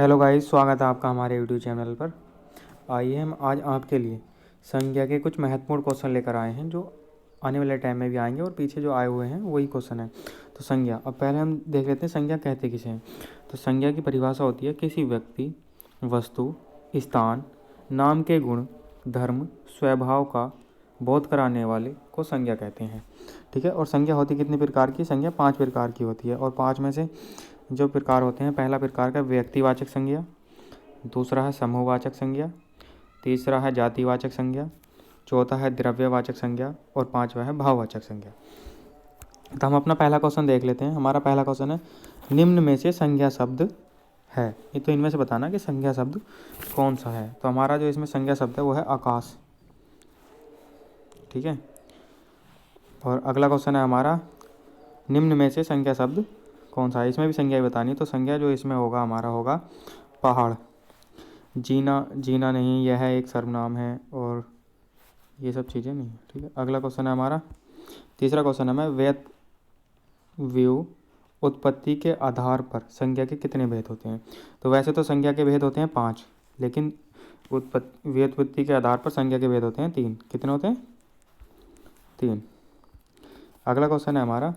Hello guys, स्वागत है आपका हमारे यूट्यूब चैनल पर। आइए हम आज आपके लिए संज्ञा के कुछ महत्वपूर्ण क्वेश्चन लेकर आए हैं जो आने वाले टाइम में भी आएंगे और पीछे जो आए हुए हैं वही क्वेश्चन है। तो संज्ञा, अब पहले हम देख लेते हैं संज्ञा कहते किसे हैं। तो संज्ञा की परिभाषा होती है किसी व्यक्ति, वस्तु, स्थान, नाम के गुण, धर्म, स्वभाव का बोध कराने वाले को संज्ञा कहते हैं। ठीक है। और संज्ञा होती कितने प्रकार की? संज्ञा 5 प्रकार की होती है और 5 में से जो प्रकार होते हैं, पहला प्रकार का व्यक्तिवाचक संज्ञा, दूसरा है समूहवाचक संज्ञा, तीसरा है जातिवाचक संज्ञा, चौथा है द्रव्यवाचक संज्ञा और पांचवा है भाववाचक संज्ञा। तो हम अपना पहला क्वेश्चन देख लेते हैं। हमारा पहला क्वेश्चन है, निम्न में से संज्ञा शब्द है। ये तो इनमें से बताना कि संज्ञा शब्द कौन सा है। तो हमारा जो इसमें संज्ञा शब्द है वो है आकाश। ठीक है। और अगला क्वेश्चन है हमारा, निम्न में से संज्ञा शब्द कौन सा है। इसमें भी संज्ञा ही बतानी। तो संज्ञा जो इसमें होगा हमारा होगा पहाड़। जीना, जीना नहीं, यह एक सर्वनाम है और ये सब चीज़ें नहीं। ठीक है। अगला क्वेश्चन है हमारा, तीसरा क्वेश्चन है, व्यत व्यू उत्पत्ति के आधार पर संज्ञा के कितने भेद होते हैं। तो वैसे तो संज्ञा के भेद होते हैं 5, लेकिन व्युत्पत्ति के आधार पर संज्ञा के भेद होते हैं 3। कितने होते हैं? 3। अगला क्वेश्चन है हमारा,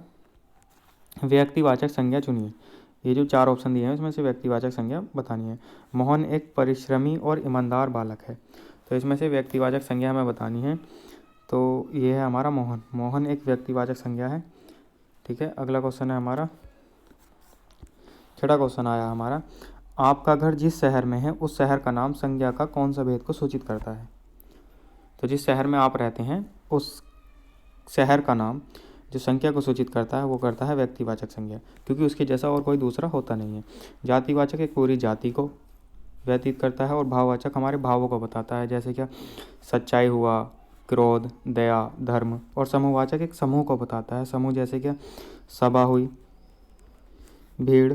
व्यक्तिवाचक संज्ञा चुनिए। ये जो 4 ऑप्शन दिए हैं इसमें से व्यक्तिवाचक संज्ञा बतानी है। मोहन एक परिश्रमी और ईमानदार बालक है। तो इसमें से व्यक्तिवाचक संज्ञा हमें बतानी है। तो ये है हमारा मोहन। मोहन एक व्यक्तिवाचक संज्ञा है। ठीक है। अगला क्वेश्चन है हमारा, छठा क्वेश्चन आया हमारा, आपका घर जिस शहर में है उस शहर का नाम संज्ञा का कौन सा भेद को सूचित करता है। तो जिस शहर में आप रहते हैं उस शहर का नाम जो संख्या को सूचित करता है वो करता है व्यक्तिवाचक संज्ञा, क्योंकि उसके जैसा और कोई दूसरा होता नहीं है। जातिवाचक एक पूरी जाति को व्यतीत करता है और भाववाचक हमारे भावों को बताता है, जैसे क्या सच्चाई हुआ, क्रोध, दया, धर्म। और समूहवाचक एक समूह को बताता है। समूह जैसे क्या सभा हुई, भीड़,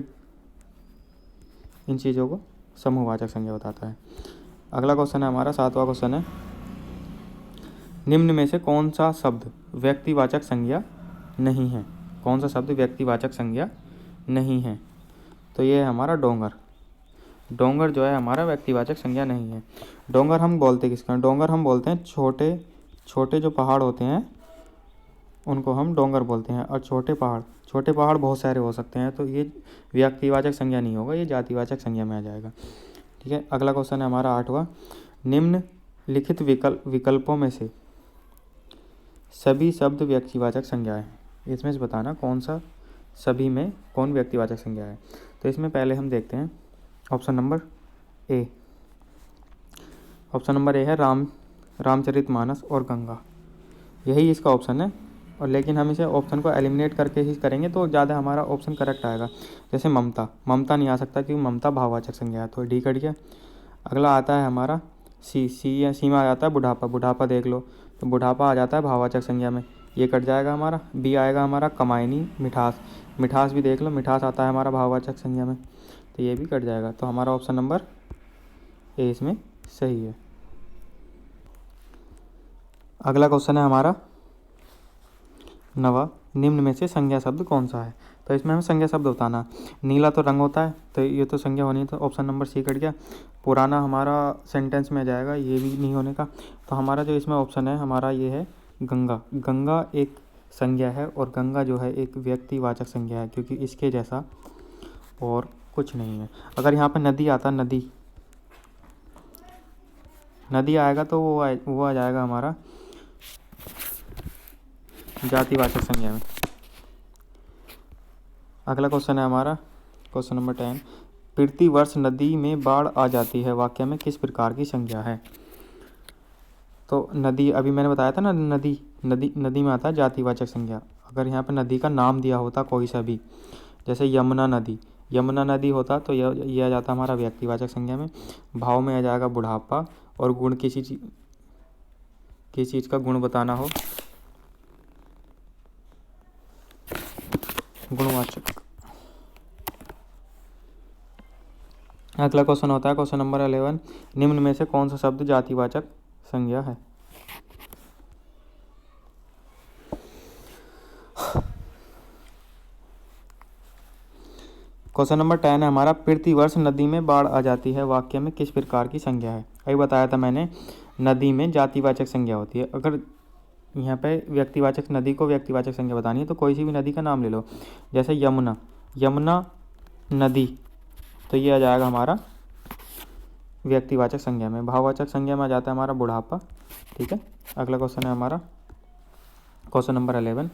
इन चीज़ों को समूहवाचक संज्ञा बताता है। अगला क्वेश्चन है हमारा, 7वां क्वेश्चन है, निम्न में से कौन सा शब्द व्यक्तिवाचक संज्ञा नहीं है। कौन सा शब्द व्यक्तिवाचक संज्ञा नहीं है। तो ये है हमारा डोंगर। डोंगर जो है हमारा व्यक्तिवाचक संज्ञा नहीं है। डोंगर हम बोलते किसका? डोंगर हम बोलते हैं छोटे छोटे जो पहाड़ होते हैं उनको हम डोंगर बोलते हैं। और छोटे पहाड़ बहुत सारे हो सकते हैं। तो ये व्यक्तिवाचक संज्ञा नहीं होगा, ये जातिवाचक संज्ञा में आ जाएगा। ठीक है। अगला क्वेश्चन है हमारा 8वां, निम्न लिखित विकल्पों में से सभी शब्द व्यक्तिवाचक संज्ञा है। इसमें से बताना कौन सा सभी में कौन व्यक्तिवाचक संज्ञा है। तो इसमें पहले हम देखते हैं option number A. Option number A है रामचरितमानस और गंगा। यही इसका ऑप्शन है। और लेकिन हम इसे ऑप्शन को एलिमिनेट करके ही करेंगे तो ज़्यादा हमारा ऑप्शन करेक्ट आएगा। जैसे ममता नहीं आ सकता क्योंकि ममता भाववाचक संज्ञा है, तो डी कट गया। अगला आता है हमारा सी में आ जाता है बुढ़ापा देख लो, तो बुढ़ापा आ जाता है भाववाचक संज्ञा में, ये कट जाएगा हमारा। बी आएगा हमारा कमायनी, मिठास भी देख लो, मिठास आता है हमारा भाववाचक संज्ञा में, तो ये भी कट जाएगा। तो हमारा ऑप्शन नंबर ए इसमें सही है। अगला क्वेश्चन है हमारा 9वां, निम्न में से संज्ञा शब्द कौन सा है। तो इसमें हमें संज्ञा शब्द बताना। नीला तो रंग होता है, तो ये तो संज्ञा होनी है, तो ऑप्शन नंबर सी कट गया। पुराना हमारा सेंटेंस में जाएगा, ये भी नहीं होने का। तो हमारा जो इसमें ऑप्शन है हमारा ये है गंगा। गंगा एक संज्ञा है और गंगा जो है एक व्यक्तिवाचक संज्ञा है, क्योंकि इसके जैसा और कुछ नहीं है। अगर यहाँ पर नदी आता, नदी आएगा तो वो आ जाएगा हमारा जातिवाचक संज्ञा में। अगला क्वेश्चन है हमारा क्वेश्चन नंबर 10, प्रतिवर्ष नदी में बाढ़ आ जाती है, वाक्य में किस प्रकार की संज्ञा है। तो नदी, अभी मैंने बताया था ना, नदी में आता है जातिवाचक संज्ञा। अगर यहाँ पे नदी का नाम दिया होता कोई सा भी, जैसे यमुना नदी होता तो यह आ जाता हमारा व्यक्तिवाचक संज्ञा में। भाव में आ जाएगा बुढ़ापा। और गुण किसी चीज़ का गुण बताना हो, गुणवाचक। अगला क्वेश्चन होता है क्वेश्चन नंबर 11, निम्न में से कौन सा शब्द जातिवाचक संज्ञा है। क्वेश्चन नंबर 10 है हमारा, प्रतिवर्ष नदी में बाढ़ आ जाती है, वाक्य में किस प्रकार की संज्ञा है। अभी बताया था मैंने, नदी में जातिवाचक संज्ञा होती है। अगर यहाँ पे व्यक्तिवाचक, नदी को व्यक्तिवाचक संज्ञा बतानी है तो कोई सी भी नदी का नाम ले लो, जैसे यमुना, यमुना नदी, तो ये आ जाएगा हमारा व्यक्तिवाचक संज्ञा में। भाववाचक संज्ञा में आ जाता है हमारा बुढ़ापा। ठीक है, अगला क्वेश्चन है हमारा क्वेश्चन नंबर 11,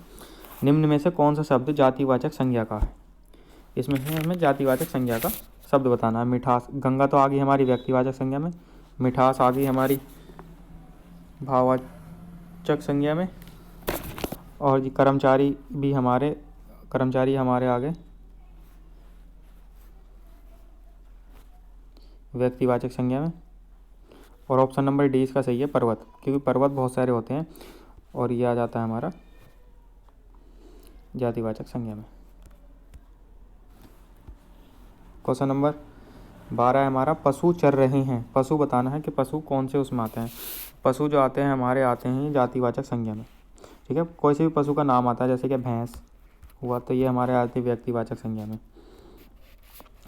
निम्न में से कौन सा शब्द जातिवाचक संज्ञा का है। इसमें से हमें जातिवाचक संज्ञा का शब्द बताना है। मिठास, गंगा तो आ गई हमारी व्यक्तिवाचक संज्ञा में, मिठास आ गई हमारी भाववाचक संज्ञा में, और जी कर्मचारी भी हमारे, कर्मचारी हमारे आगे व्यक्तिवाचक संज्ञा में। और ऑप्शन नंबर डी इसका सही है, पर्वत, क्योंकि पर्वत बहुत सारे होते हैं और ये आ जाता है हमारा जातिवाचक संज्ञा में। क्वेश्चन नंबर 12 है हमारा, पशु चर रहे हैं, पशु बताना है कि पशु कौन से उसमें आते हैं। पशु जो आते हैं हमारे आते हैं जातिवाचक संज्ञा में। ठीक है, कोई से भी पशु का नाम आता है, जैसे कि भैंस हुआ, तो ये हमारे आते हैं व्यक्तिवाचक संज्ञा में।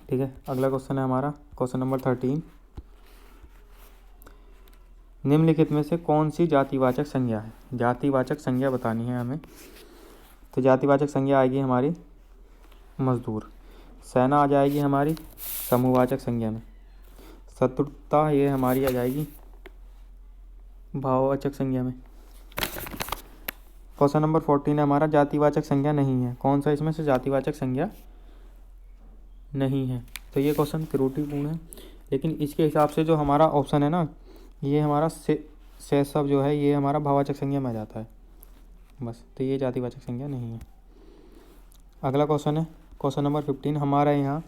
ठीक है, अगला क्वेश्चन है हमारा क्वेश्चन नंबर 13, निम्नलिखित में से कौन सी जातिवाचक संज्ञा है। जातिवाचक संज्ञा बतानी है हमें, तो जातिवाचक संज्ञा आएगी हमारी मजदूर, सेना आ जाएगी हमारी समूहवाचक संज्ञा में, शत्रुता ये हमारी आ जाएगी भाववाचक संज्ञा में। क्वेश्चन नंबर 14 है हमारा, जातिवाचक संज्ञा नहीं है, कौन सा इसमें से जातिवाचक संज्ञा नहीं है। तो ये क्वेश्चन त्रुटिपूर्ण है, लेकिन इसके हिसाब से जो हमारा ऑप्शन है ना, ये हमारा से सब जो है ये हमारा भाववाचक संज्ञा में आ जाता है बस, तो ये जातिवाचक संज्ञा नहीं है। अगला क्वेश्चन है क्वेश्चन नंबर 15,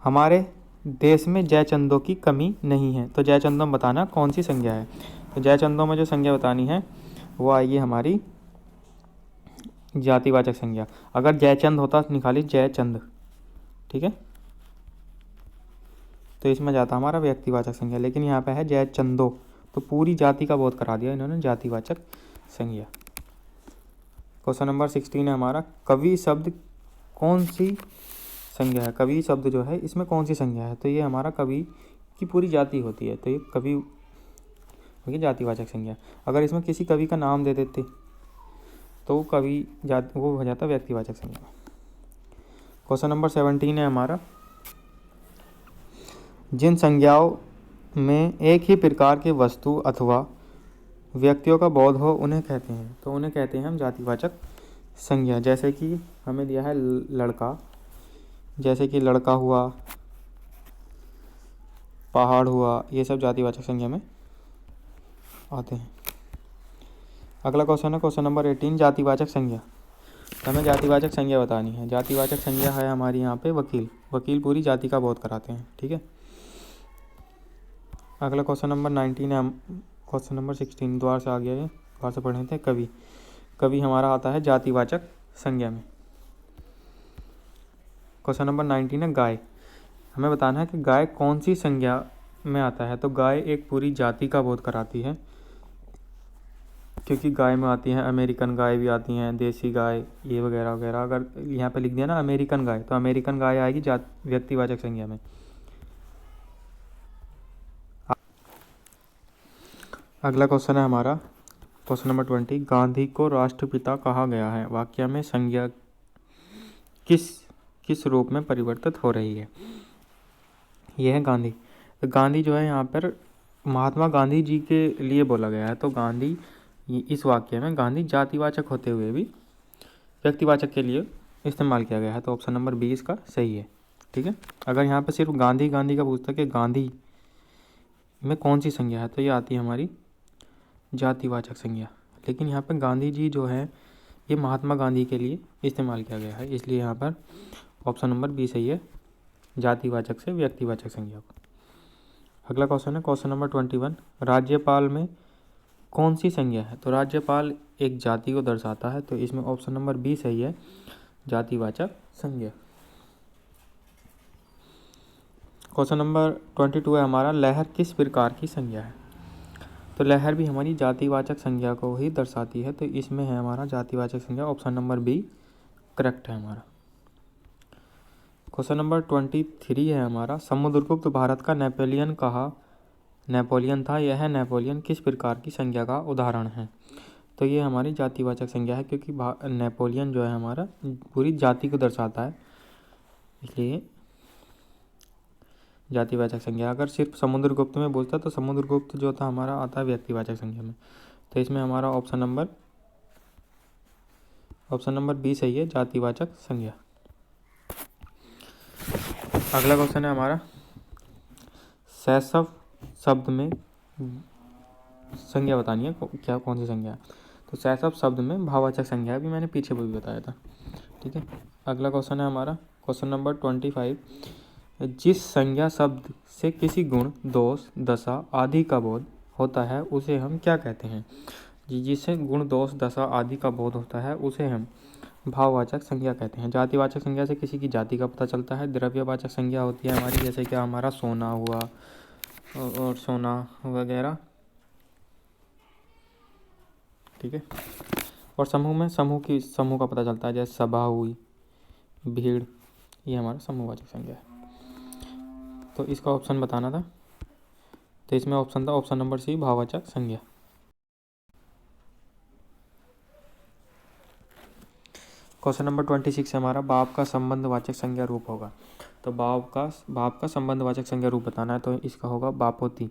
हमारे देश में जयचंदों की कमी नहीं है। तो जयचंदों बताना कौन सी संज्ञा है। तो जयचंदों में जो संज्ञा बतानी है वो आएगी हमारी जातिवाचक संज्ञा। अगर जयचंद होता निकाली जयचंद, ठीक है, तो इसमें जाता हमारा व्यक्तिवाचक संज्ञा, लेकिन यहाँ पे है जयचंदो, तो पूरी जाति का बोध करा दिया इन्होंने जातिवाचक संज्ञा। क्वेश्चन नंबर 16 है हमारा, कवि शब्द कौन सी संज्ञा है। कवि शब्द जो है इसमें कौन सी संज्ञा है। तो ये हमारा कवि की पूरी जाति होती है, तो ये कवि होगी जातिवाचक संज्ञा। अगर इसमें किसी कवि का नाम दे देते तो कवि वो हो जाता व्यक्तिवाचक संज्ञा। क्वेश्चन नंबर 17 है हमारा, जिन संज्ञाओं में एक ही प्रकार की वस्तु अथवा व्यक्तियों का बोध हो उन्हें कहते हैं। तो उन्हें कहते हैं हम जातिवाचक संज्ञा। जैसे कि हमें दिया है लड़का, जैसे कि लड़का हुआ, पहाड़ हुआ, ये सब जातिवाचक संज्ञा में आते हैं। अगला क्वेश्चन है क्वेश्चन नंबर 18, जातिवाचक संज्ञा। तो हमें जातिवाचक संज्ञा बतानी है। जातिवाचक संज्ञा है हमारी यहाँ पे वकील, वकील पूरी जाति का बोध कराते हैं। ठीक है, अगला क्वेश्चन नंबर 19 है, क्वेश्चन नंबर 16 द्वार से आ गया, ये द्वार से पढ़े थे। कवि, कवि हमारा आता है जातिवाचक संज्ञा में। क्वेश्चन नंबर 19 है गाय। हमें बताना है कि गाय कौन सी संज्ञा में आता है। तो गाय एक पूरी जाति का बोध कराती है, क्योंकि गाय में आती हैं अमेरिकन गाय भी आती हैं, देसी गाय, ये वगैरह वगैरह। अगर यहाँ पे लिख दिया ना अमेरिकन गाय, तो अमेरिकन गाय आएगी व्यक्तिवाचक संज्ञा में। अगला क्वेश्चन है हमारा क्वेश्चन नंबर 20, गांधी को राष्ट्रपिता कहा गया है, वाक्य में संज्ञा किस रूप में परिवर्तित हो रही है। यह है गांधी। तो गांधी जो है यहाँ पर महात्मा गांधी जी के लिए बोला गया है। तो गांधी, इस वाक्य में गांधी जातिवाचक होते हुए भी व्यक्तिवाचक के लिए इस्तेमाल किया गया है। तो ऑप्शन नंबर 20 का सही है। ठीक है, अगर यहाँ पर सिर्फ गांधी गांधी का पूछता कि गांधी में कौन सी संज्ञा है, तो ये आती है हमारी जातिवाचक संज्ञा। लेकिन यहाँ पर गांधी जी जो है ये महात्मा गांधी के लिए इस्तेमाल किया गया है, इसलिए यहाँ पर ऑप्शन नंबर 20 सही है, जातिवाचक से व्यक्तिवाचक संज्ञा को। अगला क्वेश्चन है क्वेश्चन नंबर 21, राज्यपाल में कौन सी संज्ञा है। तो राज्यपाल एक जाति को दर्शाता है, तो इसमें ऑप्शन नंबर 20 सही है, जातिवाचक संज्ञा। क्वेश्चन नंबर 22 है हमारा, लहर किस प्रकार की संज्ञा है। तो लहर भी हमारी जातिवाचक संज्ञा को ही दर्शाती है, तो इसमें है हमारा जातिवाचक संज्ञा, ऑप्शन नंबर बी करेक्ट है हमारा। क्वेश्चन नंबर 23 है हमारा, समुद्रगुप्त भारत का नेपोलियन था, यह नेपोलियन किस प्रकार की संज्ञा का उदाहरण है? तो ये हमारी जातिवाचक संज्ञा है, क्योंकि नेपोलियन जो है हमारा पूरी जाति को दर्शाता है, इसलिए जातिवाचक संज्ञा। अगर सिर्फ समुद्रगुप्त में बोलता तो समुद्रगुप्त जो था हमारा आता है व्यक्तिवाचक संज्ञा में। तो इसमें हमारा ऑप्शन नंबर बी सही है, जातिवाचक संज्ञा। अगला क्वेश्चन है हमारा, शैशव शब्द में संज्ञा बतानी है, क्या कौन सी संज्ञा है? तो शैशव शब्द में भाववाचक संज्ञा है, अभी मैंने पीछे भी बताया था। ठीक है, अगला क्वेश्चन है हमारा क्वेश्चन नंबर 25, जिस संज्ञा शब्द से किसी गुण, दोष, दशा आदि का बोध होता है उसे हम क्या कहते हैं? जिससे गुण, दोष, दशा आदि का बोध होता है उसे हम भाववाचक संज्ञा कहते हैं। जातिवाचक संज्ञा से किसी की जाति का पता चलता है। द्रव्यवाचक संज्ञा होती है हमारी, जैसे कि हमारा सोना हुआ और सोना वगैरह। ठीक है, और समूह का पता चलता है, जैसे सभा हुई, भीड़, ये हमारा समूहवाचक संज्ञा है। तो इसका ऑप्शन बताना था, तो इसमें ऑप्शन था ऑप्शन नंबर सी, भाववाचक संज्ञा। क्वेश्चन नंबर 26 हमारा, बाप का संबंधवाचक संज्ञा रूप होगा। तो बाप का संबंधवाचक संज्ञा रूप बताना है, तो इसका होगा बापोती,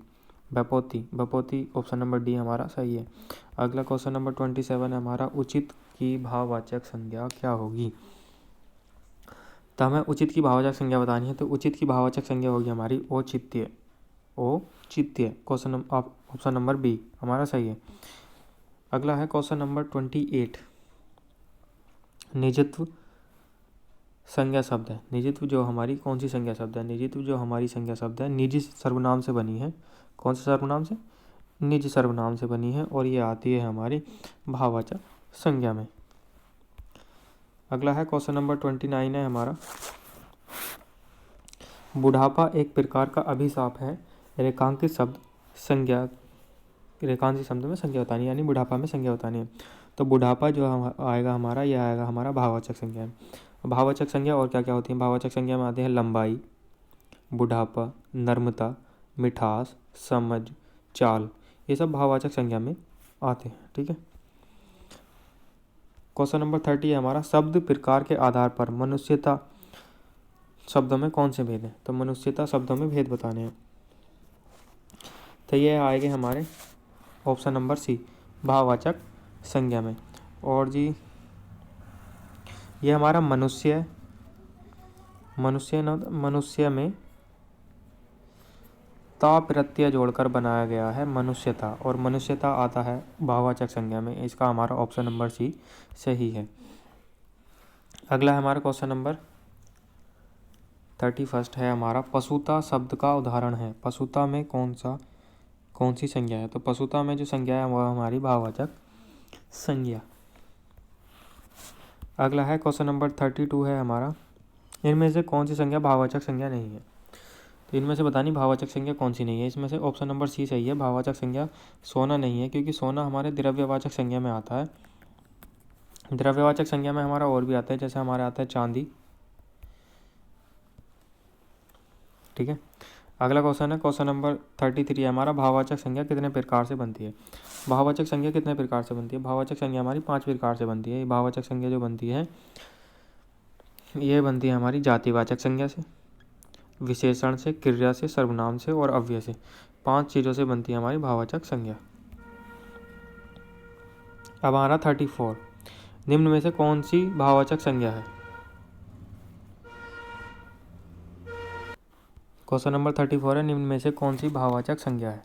बपोती। ऑप्शन नंबर डी हमारा सही है। अगला क्वेश्चन नंबर 27 है हमारा, उचित की भाववाचक संज्ञा क्या होगी? तो हमें उचित की भाववाचक संज्ञा बतानी है, तो उचित की भाववाचक संज्ञा होगी हमारी औचित्य। क्वेश्चन ऑप्शन नंबर बी हमारा सही है। अगला है क्वेश्चन नंबर 28, निजत्व संज्ञा शब्द है। निजत्व जो हमारी कौन सी संज्ञा शब्द है? निजत्व जो हमारी संज्ञा शब्द है निजी सर्वनाम से बनी है। कौन से सर्वनाम से? निजी सर्वनाम से बनी है, और ये आती है हमारी भाववाचक संज्ञा में। अगला है क्वेश्चन नंबर 29 है हमारा, बुढ़ापा एक प्रकार का अभिशाप है, रेखांकित शब्द में संज्ञा बतानी है, यानी बुढ़ापा में संज्ञा बतानी है। तो बुढ़ापा जो आएगा हमारा, यह आएगा हमारा भाववाचक संज्ञा है। भाववाचक संज्ञा और क्या क्या होती है? भाववाचक संज्ञा में आते हैं लंबाई, बुढ़ापा, नम्रता, मिठास, समझ, चाल, ये सब भाववाचक संज्ञा में आते हैं। ठीक है, क्वेश्चन नंबर 30 है हमारा, शब्द प्रकार के आधार पर मनुष्यता शब्दों में कौन से भेद हैं? तो मनुष्यता शब्दों में भेद बताने हैं, तो ये आएंगे हमारे ऑप्शन नंबर सी, भाववाचक संज्ञा में। और जी ये हमारा मनुष्य में ता प्रत्यय जोड़कर बनाया गया है मनुष्यता, और मनुष्यता आता है भाववाचक संज्ञा में। इसका हमारा ऑप्शन नंबर सी सही है। अगला है हमारा क्वेश्चन नंबर 31 है हमारा, पशुता शब्द का उदाहरण है। पशुता में कौन सी संज्ञा है? तो पशुता में जो संज्ञा है वह हमारी भाववाचक संज्ञा। अगला है क्वेश्चन नंबर 32 है हमारा, इनमें से कौन सी संज्ञा भाववाचक संज्ञा नहीं है? तो इनमें से बतानी भाववाचक संज्ञा कौन सी नहीं है। इसमें से ऑप्शन नंबर सी सही है, भाववाचक संज्ञा सोना नहीं है, क्योंकि सोना हमारे द्रव्यवाचक संज्ञा में आता है। द्रव्यवाचक संज्ञा में हमारा और भी आता है, जैसे हमारे आता है चांदी। ठीक है, अगला क्वेश्चन है क्वेश्चन नंबर 33 है हमारा, भाववाचक संज्ञा कितने प्रकार से बनती है? भाववाचक संज्ञा कितने प्रकार से बनती है? भाववाचक संज्ञा हमारी 5 प्रकार से बनती है। भाववाचक संज्ञा जो बनती है ये बनती है हमारी जातिवाचक संज्ञा से, विशेषण से, क्रिया से, सर्वनाम से और अव्यय से। 5 चीज़ों से बनती है हमारी भाववाचक संज्ञा। अब हमारा 34, निम्न में से कौन सी भाववाचक संज्ञा है? क्वेश्चन नंबर 34 है, निम्न में से कौन सी भाववाचक संज्ञा है?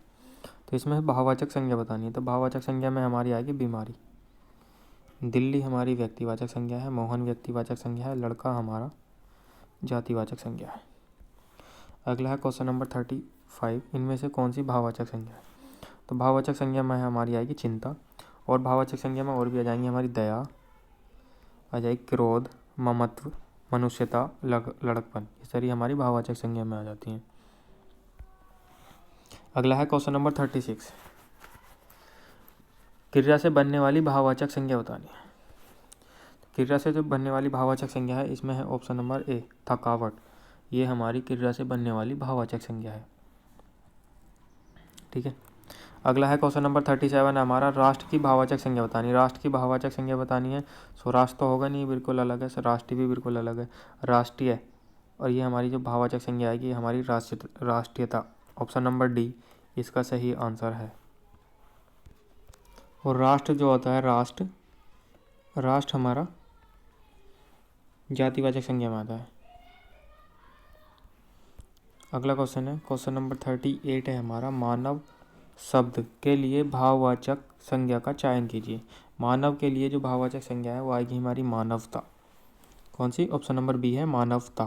तो इसमें भाववाचक संज्ञा बतानी है। तो भाववाचक संज्ञा में हमारी आएगी बीमारी, दिल्ली हमारी व्यक्तिवाचक संज्ञा है, मोहन व्यक्तिवाचक संज्ञा है, लड़का हमारा जातिवाचक संज्ञा है। अगला है क्वेश्चन नंबर 35, इनमें से कौन सी भाववाचक संज्ञा है? तो भाववाचक संज्ञा में हमारी आएगी चिंता, और भाववाचक संज्ञा में और भी आ जाएंगी हमारी दया, आ जाएगी क्रोध, ममत्व, मनुष्यता, लड़कपन। ये सारी हमारी भाववाचक संज्ञा में आ जाती हैं। अगला है क्वेश्चन नंबर 36, क्रिया से बनने वाली भाववाचक संज्ञा बतानी है। क्रिया से जो बनने वाली भाववाचक संज्ञा है इसमें है ऑप्शन नंबर ए, थकावट। ये हमारी क्रिया से बनने वाली भाववाचक संज्ञा है। ठीक है, अगला है क्वेश्चन नंबर 37 है हमारा, राष्ट्र की भाववाचक संज्ञा बतानी। राष्ट्र की भाववाचक संज्ञा बतानी है। राष्ट्र तो होगा नहीं, बिल्कुल अलग है। राष्ट्रीय भी बिल्कुल अलग है, राष्ट्रीय। और ये हमारी जो भाववाचक संज्ञा आएगी ये हमारी राष्ट्रीयता। ऑप्शन नंबर डी इसका सही आंसर है। और राष्ट्र जो होता है, राष्ट्र हमारा जातिवाचक संज्ञा में आता है। अगला क्वेश्चन है क्वेश्चन नंबर 38 है हमारा, मानव शब्द के लिए भाववाचक संज्ञा का चयन कीजिए। मानव के लिए जो भाववाचक संज्ञा है वो आएगी हमारी मानवता। कौन सी? ऑप्शन नंबर बी है मानवता।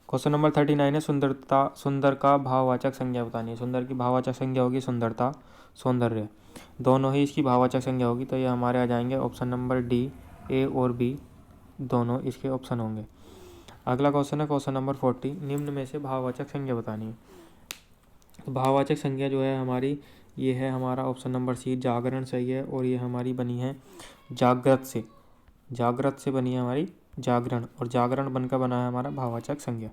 क्वेश्चन नंबर 39 है, सुंदर का भाववाचक संज्ञा बतानी है। सुंदर की भाववाचक संज्ञा होगी सुंदरता, सौंदर्य, दोनों ही इसकी भाववाचक संज्ञा होगी। तो ये हमारे आ जाएंगे ऑप्शन नंबर डी, ए और बी दोनों इसके ऑप्शन होंगे। अगला क्वेश्चन है क्वेश्चन नंबर 40, निम्न में से भाववाचक संज्ञा बतानी है। तो भाववाचक संज्ञा जो है हमारी, ये है हमारा ऑप्शन नंबर सी, जागरण सही है। और ये हमारी बनी है जागृत से, जागृत से बनी है हमारी जागरण, और जागरण बनकर बना है हमारा भाववाचक संज्ञा।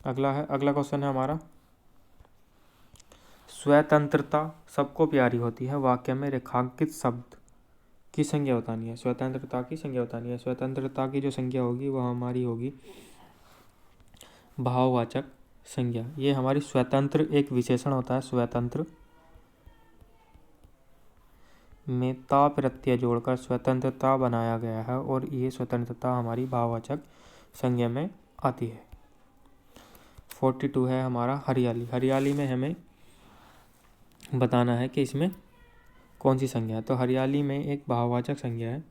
अगला क्वेश्चन है हमारा, स्वतंत्रता सबको प्यारी होती है, वाक्य में रेखांकित शब्द की संज्ञा बतानी है। स्वतंत्रता की संज्ञा बतानी है। स्वतंत्रता की जो संज्ञा होगी वह हमारी होगी भाववाचक संज्ञा। ये हमारी स्वतंत्र एक विशेषण होता है, स्वतंत्र में ता प्रत्यय जोड़कर स्वतंत्रता बनाया गया है, और ये स्वतंत्रता हमारी भाववाचक संज्ञा में आती है। 42 है हमारा, हरियाली। हरियाली में हमें बताना है कि इसमें कौन सी संज्ञा है। तो हरियाली में एक भाववाचक संज्ञा है,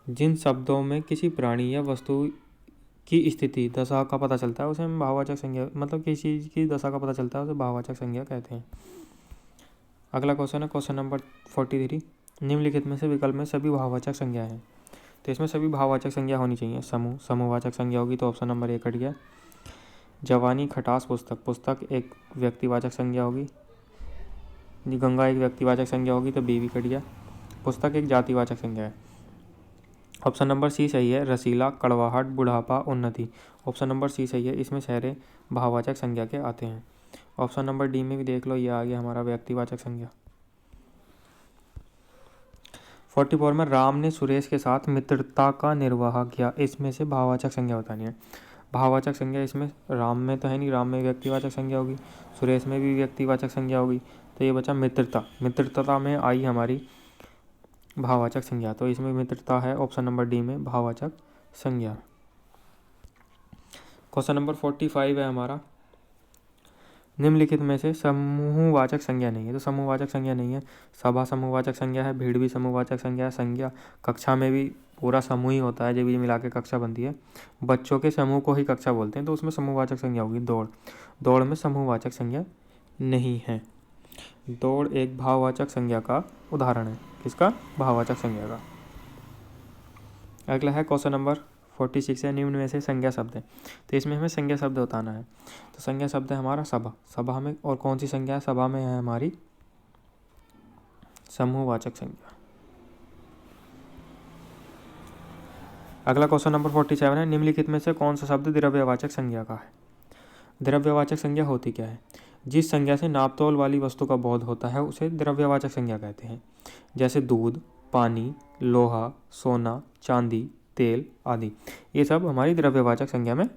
जिन शब्दों में किसी प्राणी या वस्तु की स्थिति, दशा का पता चलता है उसे हम भाववाचक संज्ञा, मतलब किसी चीज़ की दशा का पता चलता है उसे भाववाचक संज्ञा कहते हैं। अगला क्वेश्चन है क्वेश्चन नंबर 43, निम्नलिखित में से विकल्प में सभी भाववाचक संज्ञा हैं। तो इसमें सभी भाववाचक संज्ञा होनी चाहिए। समूहवाचक संज्ञा होगी तो ऑप्शन नंबर ए कट गया। जवानी, खटास, पुस्तक एक व्यक्तिवाचक संज्ञा होगी। गंगा एक व्यक्तिवाचक संज्ञा होगी तो बी भी कट गया। पुस्तक एक जातिवाचक संज्ञा है। ऑप्शन नंबर सी सही है। रसीला, कड़वाहट, बुढ़ापा, उन्नति, ऑप्शन नंबर सी सही है। इसमें सारे भाववाचक संज्ञा के आते हैं। ऑप्शन नंबर डी में भी देख लो, ये आ गया हमारा व्यक्तिवाचक संज्ञा। 44 में, राम ने सुरेश के साथ मित्रता का निर्वाह किया। इसमें से भाववाचक संज्ञा बतानी है। भाववाचक संज्ञा इसमें राम में तो है नहीं, राम में व्यक्तिवाचक संज्ञा होगी, सुरेश में भी व्यक्तिवाचक संज्ञा होगी, तो ये बचा मित्रता। मित्रता में आई हमारी भाववाचक संज्ञा, तो इसमें मित्रता है ऑप्शन नंबर डी में भाववाचक संज्ञा। क्वेश्चन नंबर 45 है हमारा, निम्नलिखित में से समूहवाचक संज्ञा नहीं है। तो समूहवाचक संज्ञा नहीं है। सभा समूहवाचक संज्ञा है, भीड़ भी समूहवाचक संज्ञा है, संज्ञा कक्षा में भी पूरा समूह ही होता है, जब ये मिला के कक्षा बनती है। बच्चों के समूह को ही कक्षा बोलते हैं, तो उसमें समूहवाचक संज्ञा होगी। दौड़ में समूहवाचक संज्ञा नहीं है। दौड़ एक भाववाचक संज्ञा का उदाहरण है। किसका? भाववाचक संज्ञा का। अगला है क्वेश्चन नंबर 46 है, निम्न में से संज्ञा शब्द है। तो इसमें हमें संज्ञा शब्द बताना है। तो संज्ञा शब्द है हमारा सभा। सभा में और कौन सी संज्ञा है? सभा में है हमारी समूहवाचक संज्ञा। अगला क्वेश्चन नंबर 47 है, निम्नलिखित में से कौन सा शब्द द्रव्यवाचक संज्ञा का है? द्रव्यवाचक संज्ञा होती क्या है? जिस संज्ञा से नापतोल वाली वस्तु का बोध होता है उसे द्रव्यवाचक संज्ञा कहते हैं। जैसे दूध, पानी, लोहा, सोना, चांदी, तेल आदि, ये सब हमारी द्रव्यवाचक संज्ञा में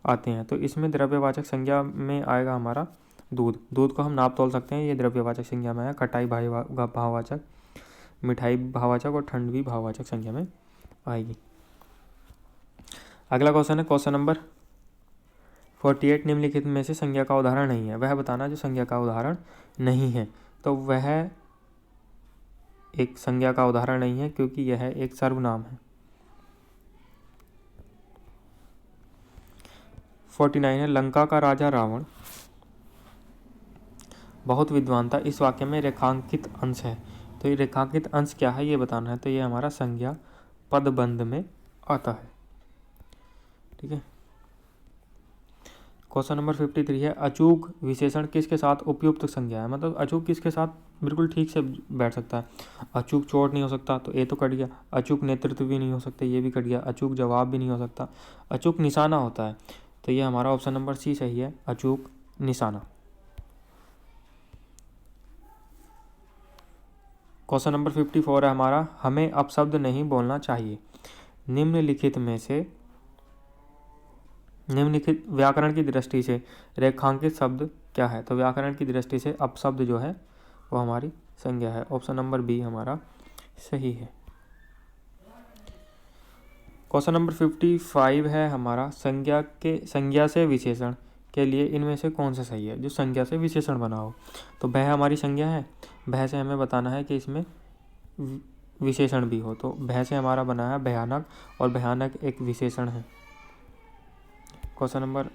आते हैं। तो इसमें द्रव्यवाचक संज्ञा में आएगा हमारा दूध। दूध को हम नाप तोल सकते हैं, ये द्रव्यवाचक संज्ञा में है। खटाई भाववाचक, मिठाई भाववाचक और ठंड भी भाववाचक संज्ञा में आएगी। अगला क्वेश्चन है क्वेश्चन नंबर 48, निम्नलिखित में से संज्ञा का उदाहरण नहीं है। वह बताना जो संज्ञा का उदाहरण नहीं है। तो वह एक संज्ञा का उदाहरण नहीं है क्योंकि यह एक सर्वनाम है। 49 है, लंका का राजा रावण बहुत विद्वान था। इस वाक्य में रेखांकित अंश है। तो ये रेखांकित अंश क्या है ये बताना है। तो ये हमारा संज्ञा पदबंध में आता है। ठीक है। क्वेश्चन नंबर 53 है, अचूक विशेषण किसके साथ उपयुक्त संज्ञा है। मतलब अचूक किसके साथ बिल्कुल ठीक से बैठ सकता है। अचूक चोट नहीं हो सकता, तो ये तो कट गया। अचूक नेतृत्व भी नहीं हो सकता, ये भी कट गया। अचूक जवाब भी नहीं हो सकता। अचूक निशाना होता है, तो ये हमारा ऑप्शन नंबर सी सही है, अचूक निशाना। क्वेश्चन नंबर 54 है हमारा, हमें अपशब्द नहीं बोलना चाहिए। निम्नलिखित व्याकरण की दृष्टि से रेखांकित शब्द क्या है। तो व्याकरण की दृष्टि से अपशब्द जो है वो हमारी संज्ञा है। ऑप्शन नंबर बी हमारा सही है। क्वेश्चन नंबर 55 है हमारा, संज्ञा से विशेषण के लिए इनमें से कौन सा सही है। जो संज्ञा से विशेषण बना हो, तो भय हमारी संज्ञा है। भय से हमें बताना है कि इसमें विशेषण भी हो, तो भय से हमारा बना है भयानक, और भयानक एक विशेषण है। Question number